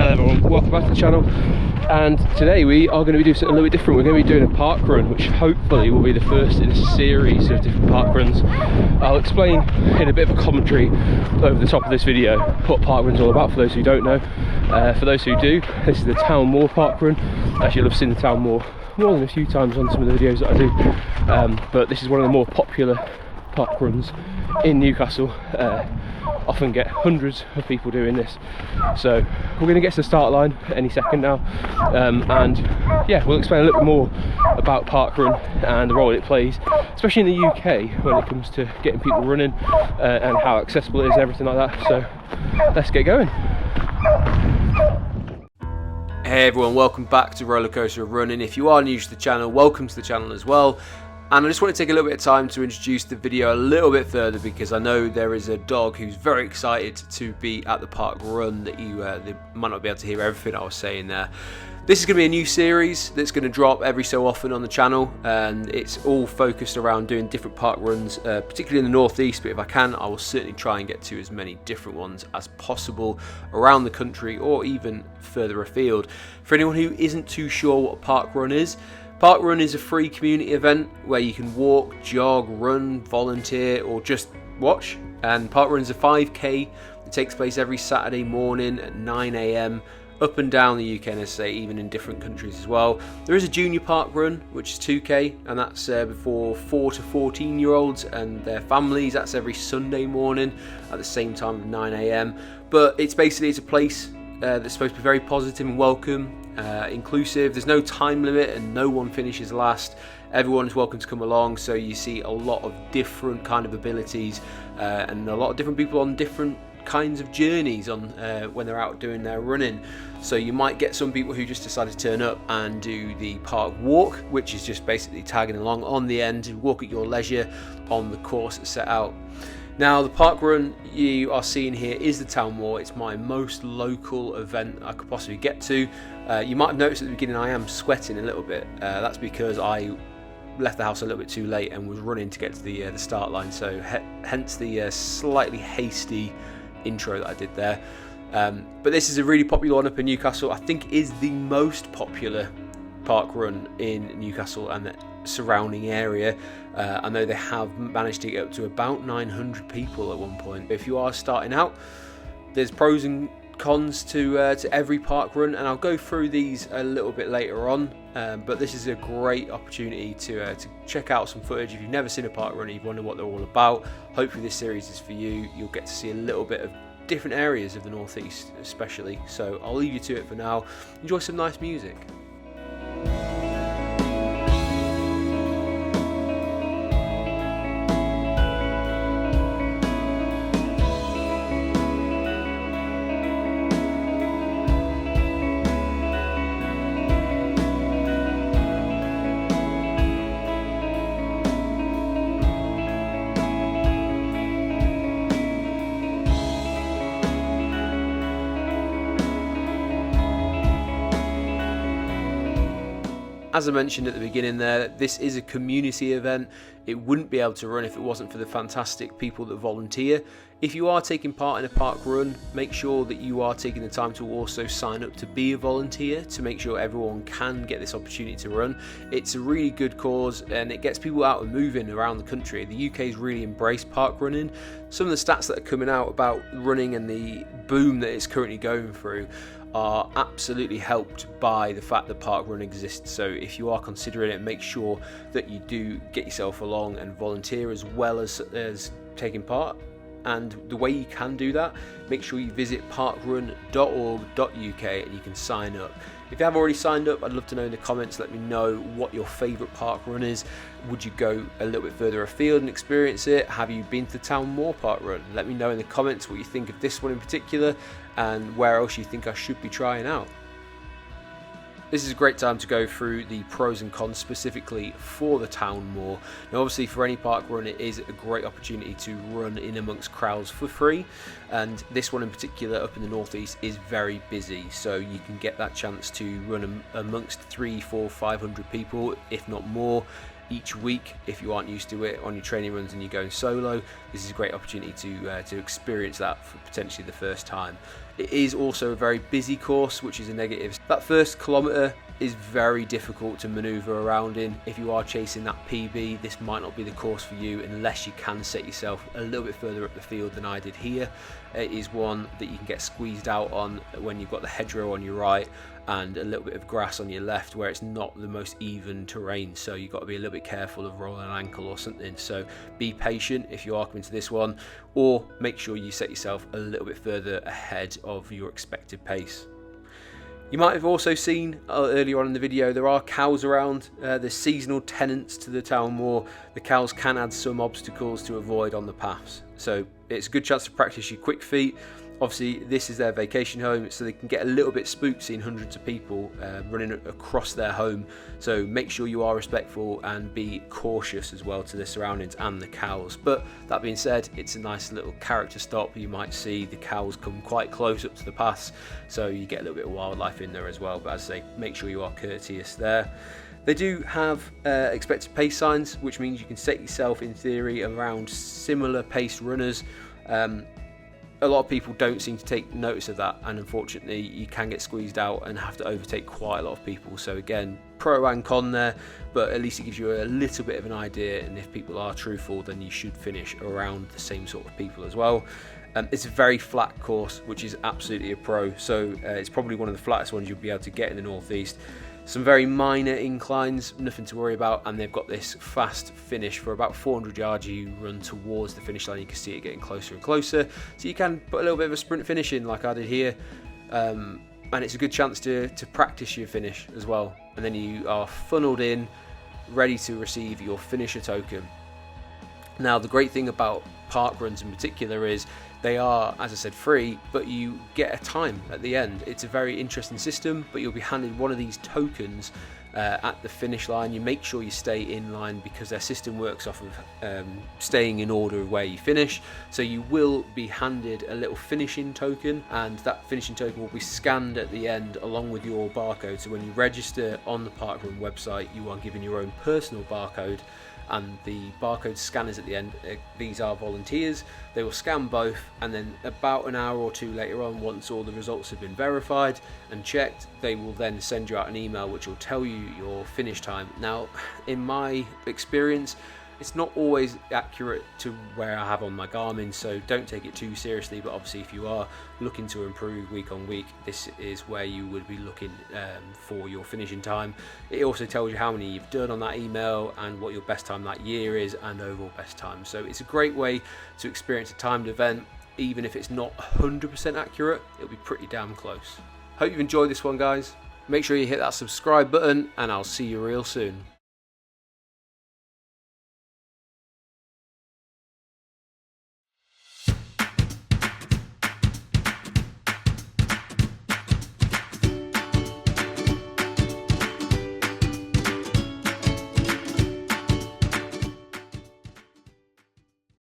Hello everyone, welcome back to the channel. And today we are going to be doing something a little bit different. We're going to be doing a park run, which hopefully will be the first in a series of different park runs. I'll explain in a bit of a commentary over the top of this video what park run's all about for those who don't know. For those who do, this is the Town Moor park run. Actually, I've seen the Town Moor more than a few times on some of the videos that I do, but this is one of the more popular park runs in Newcastle. Often get hundreds of people doing this, so we're going to get to the start line any second now, and yeah, we'll explain a little bit more about Parkrun and the role it plays, especially in the UK when it comes to getting people running, and how accessible it is and everything like that. So let's get going. Hey everyone, welcome back to Roller Coaster of Running. If you are new to the channel, welcome to the channel as well. And I just want to take a little bit of time to introduce the video a little bit further, because I know there is a dog who's very excited to be at the park run that you they might not be able to hear everything I was saying there. This is going to be a new series that's going to drop every so often on the channel, and it's all focused around doing different park runs, particularly in the northeast, but if I can, I will certainly try and get to as many different ones as possible around the country or even further afield. For anyone who isn't too sure what a park run is a free community event where you can walk, jog, run, volunteer, or just watch. And Parkrun is a 5k. It takes place every Saturday morning at 9 AM up and down the UK, and as I say, even in different countries as well. There is a junior Parkrun, which is 2k, and that's for 4 to 14-year-olds and their families. That's every Sunday morning at the same time of 9 AM. But it's a place that's supposed to be very positive and welcome, inclusive. There's no time limit and no one finishes last. Everyone is welcome to come along, so you see a lot of different kind of abilities, and a lot of different people on different kinds of journeys on when they're out doing their running. So you might get some people who just decide to turn up and do the park walk, which is just basically tagging along on the end and walk at your leisure on the course that's set out. Now, the park run you are seeing here is the Town Moor. It's my most local event I could possibly get to. You might have noticed at the beginning I am sweating a little bit. That's because I left the house a little bit too late and was running to get to the start line. So hence the slightly hasty intro that I did there. But this is a really popular one up in Newcastle. I think is the most popular park run in Newcastle and the surrounding area. I know they have managed to get up to about 900 people at one point. If you are starting out, there's pros and cons to every park run, and I'll go through these a little bit later on. But this is a great opportunity to check out some footage. If you've never seen a park run and you wonder what they're all about, hopefully this series is for you. You'll get to see a little bit of different areas of the northeast especially. So I'll leave you to it for now. Enjoy some nice music. As I mentioned at the beginning there, this is a community event. It wouldn't be able to run if it wasn't for the fantastic people that volunteer. If you are taking part in a park run, make sure that you are taking the time to also sign up to be a volunteer to make sure everyone can get this opportunity to run. It's a really good cause and it gets people out and moving around the country. The UK's really embraced park running. Some of the stats that are coming out about running and the boom that it's currently going through are absolutely helped by the fact that Parkrun exists. So if you are considering it, make sure that you do get yourself along and volunteer as well as taking part. And the way you can do that, make sure you visit parkrun.org.uk and you can sign up. If you have already signed up, I'd love to know in the comments. Let me know what your favourite park run is. Would you go a little bit further afield and experience it? Have you been to the Town Moor park run? Let me know in the comments what you think of this one in particular and where else you think I should be trying out. This is a great time to go through the pros and cons specifically for the Town Moor. Now obviously for any park run it is a great opportunity to run in amongst crowds for free, and this one in particular up in the northeast is very busy, so you can get that chance to run amongst 300, 400, 500 people if not more each week if you aren't used to it on your training runs and you're going solo. This is a great opportunity to experience that for potentially the first time. It is also a very busy course, which is a negative. That first kilometre is very difficult to manoeuvre around in. If you are chasing that PB, this might not be the course for you unless you can set yourself a little bit further up the field than I did here. It is one that you can get squeezed out on when you've got the hedgerow on your right and a little bit of grass on your left, where it's not the most even terrain, so you've got to be a little bit careful of rolling an ankle or something. So be patient if you are coming to this one, or make sure you set yourself a little bit further ahead of your expected pace. You might have also seen earlier on in the video, there are cows around. There's seasonal tenants to the Town Moor. The cows can add some obstacles to avoid on the paths, so it's a good chance to practice your quick feet. Obviously, this is their vacation home, so they can get a little bit spooked seeing hundreds of people running across their home. So make sure you are respectful and be cautious as well to the surroundings and the cows. But that being said, it's a nice little character stop. You might see the cows come quite close up to the paths, so you get a little bit of wildlife in there as well. But as I say, make sure you are courteous there. They do have expected pace signs, which means you can set yourself in theory around similar paced runners. A lot of people don't seem to take notice of that, and unfortunately you can get squeezed out and have to overtake quite a lot of people. So again, pro and con there, but at least it gives you a little bit of an idea, and if people are truthful, then you should finish around the same sort of people as well. It's a very flat course, which is absolutely a pro, so it's probably one of the flattest ones you'll be able to get in the northeast. Some very minor inclines, nothing to worry about, and they've got this fast finish for about 400 yards. You run towards the finish line, you can see it getting closer and closer, so you can put a little bit of a sprint finish in like I did here, and it's a good chance to practice your finish as well, and then you are funneled in, ready to receive your finisher token. Now the great thing about park runs in particular is they are, as I said, free, but you get a time at the end. It's a very interesting system, but you'll be handed one of these tokens at the finish line. You make sure you stay in line because their system works off of staying in order of where you finish. So you will be handed a little finishing token, and that finishing token will be scanned at the end along with your barcode. So when you register on the Parkrun website, you are given your own personal barcode, and the barcode scanners at the end, these are volunteers. They will scan both, and then about an hour or two later on, once all the results have been verified and checked, they will then send you out an email which will tell you your finish time. Now, in my experience, it's not always accurate to where I have on my Garmin, so don't take it too seriously, but obviously if you are looking to improve week on week, this is where you would be looking for your finishing time. It also tells you how many you've done on that email and what your best time that year is and overall best time. So it's a great way to experience a timed event. Even if it's not 100% accurate, it'll be pretty damn close. Hope you've enjoyed this one, guys. Make sure you hit that subscribe button, and I'll see you real soon.